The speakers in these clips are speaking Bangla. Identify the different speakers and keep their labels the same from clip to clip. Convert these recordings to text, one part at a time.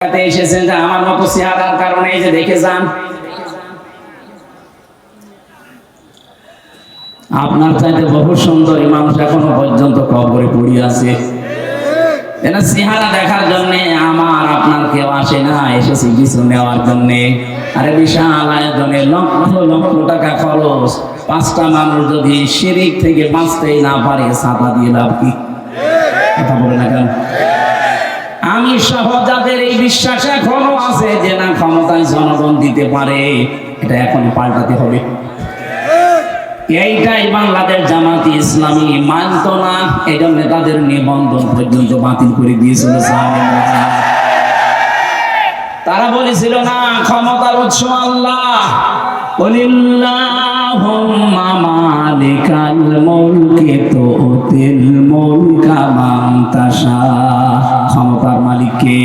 Speaker 1: এসেছেন যে আমার মতো চেহারার কারণে এই যে দেখে যান। আপনার চাইতে বহু সুন্দরী মানুষ এখনো পর্যন্ত কবরে পড়ে আছে। এটা চেহারা দেখার জন্য আমার আপনার কেউ আসে না, এসেছি কিছু নেওয়ার জন্য। আরে বিশাল আয়োজনে লক্ষ লক্ষ টাকা খরচ, 5টা মানুষ যদি শিরিক থেকে বাঁচতেই না পারে ছাতা দিয়ে লাভ কি? কথা বলে না কেন? আমি সহ যাদের এই বিশ্বাস এখনো আছে যে না ক্ষমতায় জনগণ দিতে পারে, এটা এখন পাল্টাতে হবে। এইটাই বাংলাদেশ জামাতি ইসলামী মানত না, এই জন্য তাদের নিবন্ধন পর্যন্ত বাতিল করে দিয়েছিল। তারা বলেছিল না ক্ষমতার উৎস আল্লাহ, কুলিল্লাহুম্মা মালিকাল মুলকি তুতিল মুলকা মান তাশা। ক্ষমতার মালিক কে?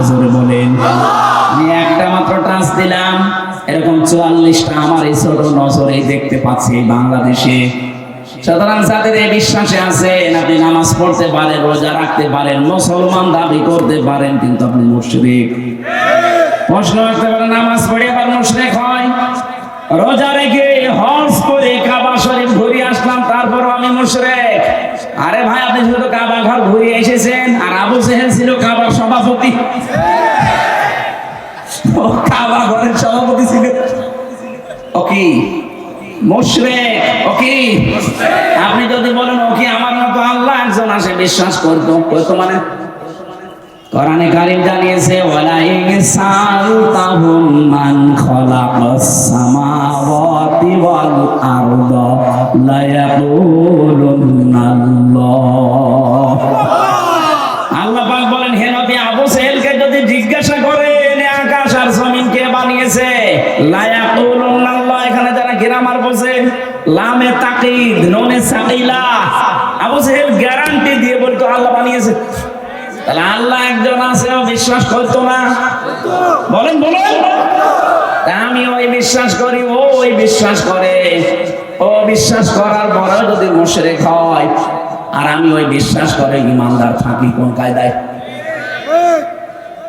Speaker 1: জোরে বলেন। আমি একটা মাত্র টাচ দিলাম, এরকম 44টা আমার এই ছোট নজরে দেখতে পাচ্ছি বাংলাদেশে। সুতরাং যাদের এই বিশ্বাসে আছেন, আপনি নামাজ পড়তে পারেন, রোজা রাখতে পারেন, মুসলমান দাবি করতে পারেন, কিন্তু আপনি মুশরিক। প্রশ্ন রাখতে পারেন নামাজ পড়ে আবার মুশরিক হয়, রোজা রেখে হজ করে কাবা শরীফ ঘুরে আসলাম তারপরও আমি মুশরিক। আরে ভাই, আপনি শুধু কাবা ঘর ঘুরে এসেছেন, আর আবু জেহেল ছিল কাবার সভাপতি। ও কাবা ঘরের সভাপতি ছিল, ওকে মুশরিক। ওকে আপনি যদি বলেন ওকে আমার মতো আল্লাহ একজন আসে বিশ্বাস করতো, মানে কোরআনে কারীম জানিয়েছে ওয়ালা ইনসালতাহুম মান খালাকাস সামাওয়াতি ওয়াল আরদা লা ইয়াকুলুনাল্লাহ। আল্লাহ পাক বলেন হে নবী, আবু জেহেলকে যদি জিজ্ঞাসা করেন আকাশ আর জমিন কে বানিয়েছে, লা ইয়াকুলুনাল্লাহ, এখানে যারা গ্রামার বোঝে লামে তাকিদ নুনে সাকিলা, আবু জেহেল গ্যারান্টি দিয়ে বলতো আল্লাহ বানিয়েছে। তাহলে আল্লাহ একজন আছে, বিশ্বাস করতো না? বলেন বলেন। আমি ওই বিশ্বাস করি, ও ওই বিশ্বাস করে, ও বিশ্বাস করার পরেও যদি মুশরিক হয় আর আমি ওই বিশ্বাস করে ইমানদার থাকি, কোন কায়দায়?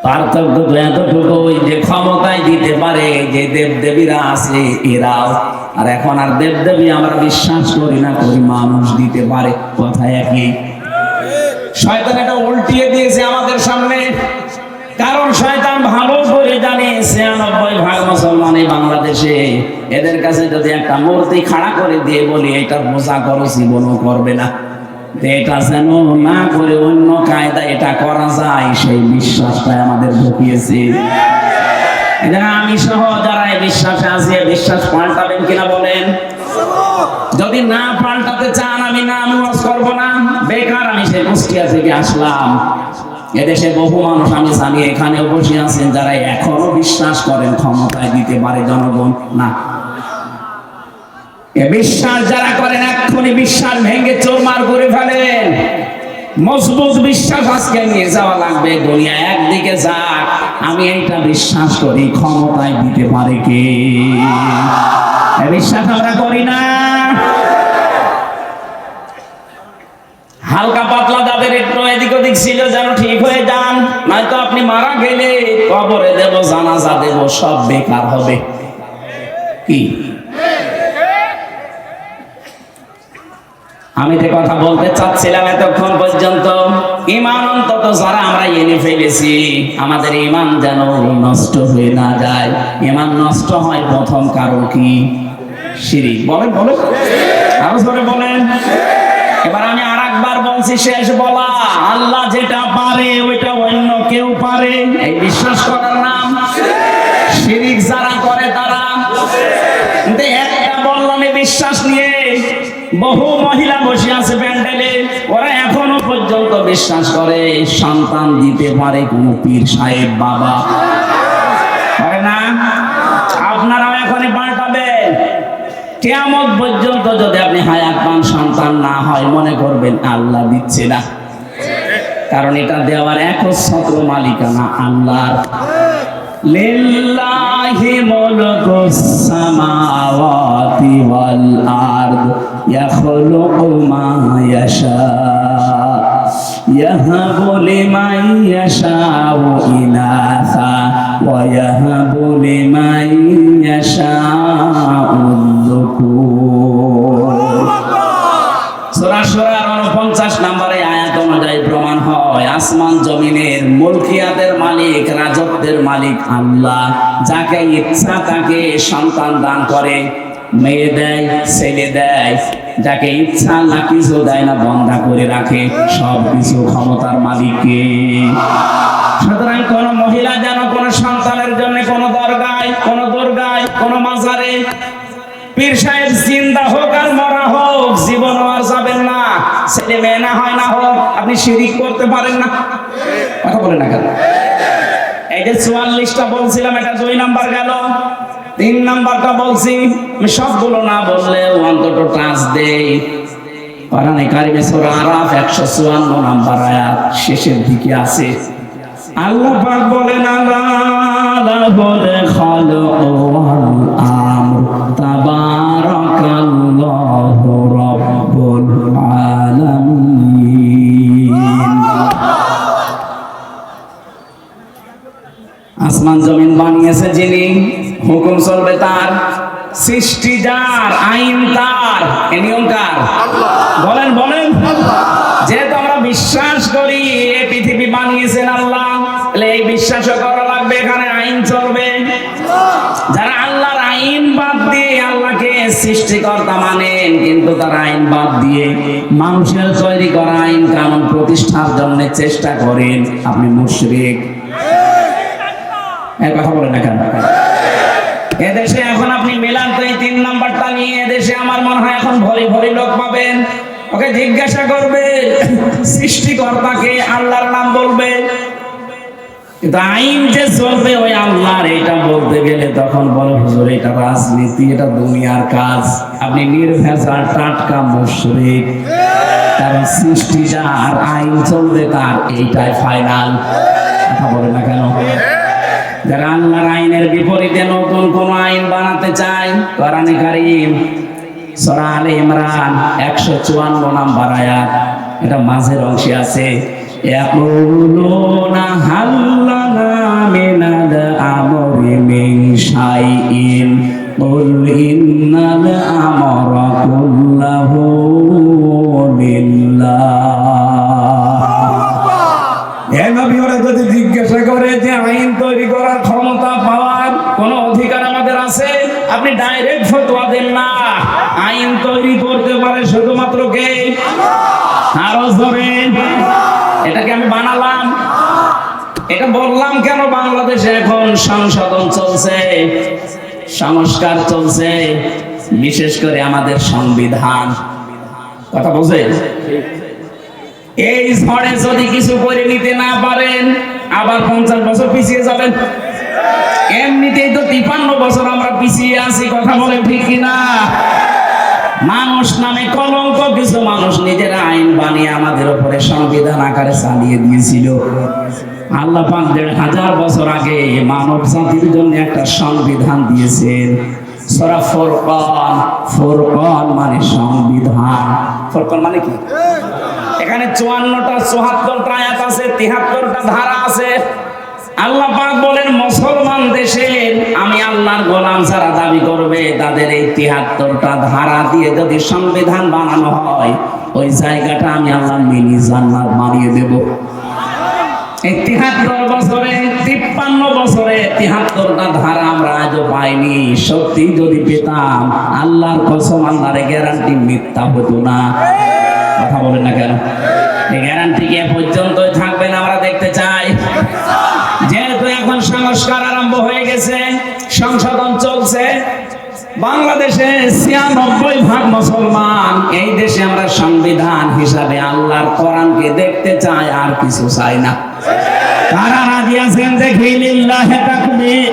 Speaker 1: পার্থক্য তো এতটুকুই যে ক্ষমতায় দিতে পারে যে দেবদেবীরা আছে এরাও, আর এখন আর দেবদেবী আমরা বিশ্বাস করি না, করি মানুষ দিতে পারে, কথা একই। শয়তান এটা উল্টিয়ে দিয়েছে আমাদের সামনে, কারণ শয়তান ভালো করে জানে 96% মুসলমান এই বাংলাদেশে, এদের কাছে যদি একটা মূর্তি খাড়া করে দিয়ে বলি এটা পূজা করো, জীবনও করবে না। এটা যেন না করে অন্য কায়দা এটা করা যায়, সেই বিশ্বাসটা আমাদের ঢুকিয়েছে। আমি সহ যারা এই বিশ্বাসে আছে, বিশ্বাস পাল্টাবেন কিনা বলেন? যদি না পাল্টাতে চান আমি ওয়াজ করব না, বেকার আমি সেই কুষ্টিয়া থেকে আসলাম। এদেশে বহু মানুষ আমি জানি এখানেও বসে আছেন যারা এখনো বিশ্বাস করেন ক্ষমতায় দিতে পারে জনগণ। না, এ বিশ্বাস যারা করেন এক্ষুনি বিশ্বাস ভেঙে চোরমার করে ফেলেন। মজবুত বিশ্বাস আজকে নিয়ে যাওয়া লাগবে, দুনিয়া একদিকে যাক, আমি এইটা বিশ্বাস করি ক্ষমতায় দিতে পারে কে। বিশ্বাস আমরা করি না। হালকা পাতলা যাদের একটু এদিক ওদিক ছিল যেন ঠিক হয়ে যান, নয়তো আপনি মারা গেলে কবরে দেব, জানাজা দেব, সব বেকার হবে। কি আমি যে কথা বলতে চাচ্ছিলাম এতক্ষণ পর্যন্ত, ঈমান অন্তত যারা আমরা এনে ফেলেছি, আমাদের ঈমান যেন নষ্ট হয়ে না যায়। ঈমান নষ্ট হয় প্রথম কারণ কি? শিরক। বলেন বলেন, আরো জোরে বলেন। এবার আমি আরেকবার বলছি, শেষ বলা, আল্লাহ যেটা পারে ওইটা অন্য কেউ পারে, এই বিশ্বাস করার নাম শিরক। যারা করে তারা, কিন্তু একটা বললাম এই বিশ্বাস নিয়ে বহু মহিলা বসে আছে প্যান্ডেলে, ওরা এখনো পর্যন্ত বিশ্বাস করে সন্তান দিতে পারে কোন পীর সাহেব বাবা, পারে না। আপনারাও এখনই পাল্টাবেন। কিয়ামত পর্যন্ত যদি আপনি হায়াত পান, সন্তান না হয়, মনে করবেন আল্লাহ দিচ্ছে না, কারণ এটা দেওয়ার একচ্ছত্র মালিকানা আল্লাহর। লিল্লাহি মুলকুস সামাওয়াতি ওয়াল আরদ ইয়াখলুকু মা ইয়াশা ইয়াহাবু লিমান ইয়াশাউ ইনাসা ওয়া ইয়াহাবু লিমান ইয়াশাউ যুকুর। সূরা শুরার 49 নম্বরে আয়াত অনুযায়ী প্রমাণ হয় আসমান জমিনের মুলকিয়াতের মালিক, রাজত্বের মালিক আল্লাহ। যাকে ইচ্ছা তাকে সন্তান দান করে, মেয়ে দেয়, ছেলে দেয়। যাকে ইচ্ছা আল্লাহ কিছু দেয় না, বন্ধা করে রাখে। সব কিছু ক্ষমতার মালিককে। সুতরাং কোন মহিলা যেন কোন সন্তানের জন্য কোন দরগায়, কোন দরগায়, কোন মাজারে পীর সাহেব জিন্দা হোক আর মরা হোক, জীবন আর যাবেন না। ছেলে মেয়ে না হয় না হোক, আপনি শিরিক করতে পারেন না। কথা বলে না কেন? এই যে 44টা বলছিলাম, এটা 2 নাম্বার গেল। 3 নাম্বারটা বলছি, আমি সবগুলো না বললেও অন্তত টাচ দেই। কোরআনে কারিমে সূরা আরাফ 154 নাম্বার আয়াত শেষের দিকে আছে। আল্লাহ পাক বলেন, আল্লাহ লাহুল খালকু ওয়াল আমর তাবারাকাল্লাহু রাব্বুল আলামিন। আসমান জমিন বানিয়েছে যিনি, হুকুম চলবে তার, সৃষ্টি যার, আইন তার, নিয়ম কার? বলেন বলেন। যেহেতু আমরা বিশ্বাস করি এই পৃথিবী বানিয়েছেন আল্লাহ, তাহলে এই বিশ্বাসও করা লাগবে এখানে আইন চলবে। যারা আল্লাহর আইন বাদ দিয়ে আল্লাহকে সৃষ্টিকর্তা মানেন, কিন্তু তারা আইন বাদ দিয়ে মানুষের তৈরি করা আইন কানুন প্রতিষ্ঠার জন্য চেষ্টা করেন, আপনি মুশরিক। এই কথা বলেন না কেন? এদেশে এখন আপনি মেলান তো এই 3 নাম্বারটা নিয়ে, এদেশে আমার মনে হয় এখন ভরি ভরি লোক পাবেন। ওকে জিজ্ঞাসা করবে সৃষ্টিকর্তাকে, আল্লাহর নাম বলবে, কিন্তু আইন যে চলবে ওই আল্লাহর, এটা বলতে গেলে তখন বলে হুজুর এটা রাজনীতি, এটা দুনিয়ার কাজ। আপনি নির্ভেজাল টাটকা মুশরিক। কারণ সৃষ্টি যার, আইন চলবে তার, এইটাই ফাইনাল। কথা বলে না কেন? যারা আল্লাহর আইনের বিপরীতে নতুন কোন আইন বানাতে চায়, কোরআনে কারীম সূরা আলে ইমরান 154 নাম্বার আয়াত, এটা মাঝের অংশে আছে। ইয়াকুলুনা হাল্লানা মিনাল আমরি মিন শাইইন কুল ইন্নাল আমরা কুল্লাহু লিল্লাহ। এই নবী ওরা যদি জিজ্ঞাসা করে যে আইন তৈরি করার ক্ষমতা পাওয়ার কোন অধিকার আমাদের আছে, আপনি ডাইরেক্ট ফতোয়া দেন না। আইন তৈরি করতে পারে শুধুমাত্র কে? আরো জোরে। এটাকে আমি বানালাম, এটা বললাম কেন? বাংলাদেশে এখন সংশোধন চলছে, সংস্কার চলছে, বিশেষ করে আমাদের সংবিধান। কথা বুঝে? এই ঝড়ে যদি কিছু করে নিতে না পারেন, আবার 50 বছর পিছিয়ে যাবেন। এমনিতেই তো 53 বছর আমরা পিছিয়ে আছি। কথা বলে ঠিক কিনা? মানুষ নামে কলঙ্ক কিছু মানুষ নিজেরা আইন বানিয়ে আমাদের উপরে সংবিধান আকারে চালিয়ে দিয়েছিল। আল্লাহ পাক 1500 বছর আগে মানব জাতির জন্য একটা সংবিধান দিয়েছেন। সূরা ফুরকান, ফুরকান মানে সংবিধান। ফুরকান মানে কি? এখানে 54টা 74টা আয়াত আছে, 73টা ধারা আছে। আল্লাহ পাক বলেন মুসলমান দেশের আমি আল্লাহর গোলাম যারা দাবি করবে তাদের এই 73টা ধারা দিয়ে যদি সংবিধান বানানো হয়, ওই জায়গাটা আমি আল্লাহ মিনি জান্নাত বানিয়ে দেব। এই 73 বছরে 53 বছরে 73টা ধারা আমরা আজও পাইনি। সত্যি যদি পেতাম, আল্লাহর কসম, আল্লাহর গ্যারান্টি মিথ্যা হতো না। কথা বলেন না কেন? এই গ্যারান্টি কে পর্যন্তই থাকবেন আমরা দেখতে চাই। যেহেতু এখন সংস্কার আরম্ভ হয়ে গেছে, সংশোধন চলছে, বাংলাদেশে 96% মুসলমান। এই দেশে আমরা সংবিধান হিসাবে আল্লাহর কোরআনকে দেখতে চাই, আর কিছু চাই না। কারা রাজি আছেন দেখি? লিল্লাহি তাকবীর।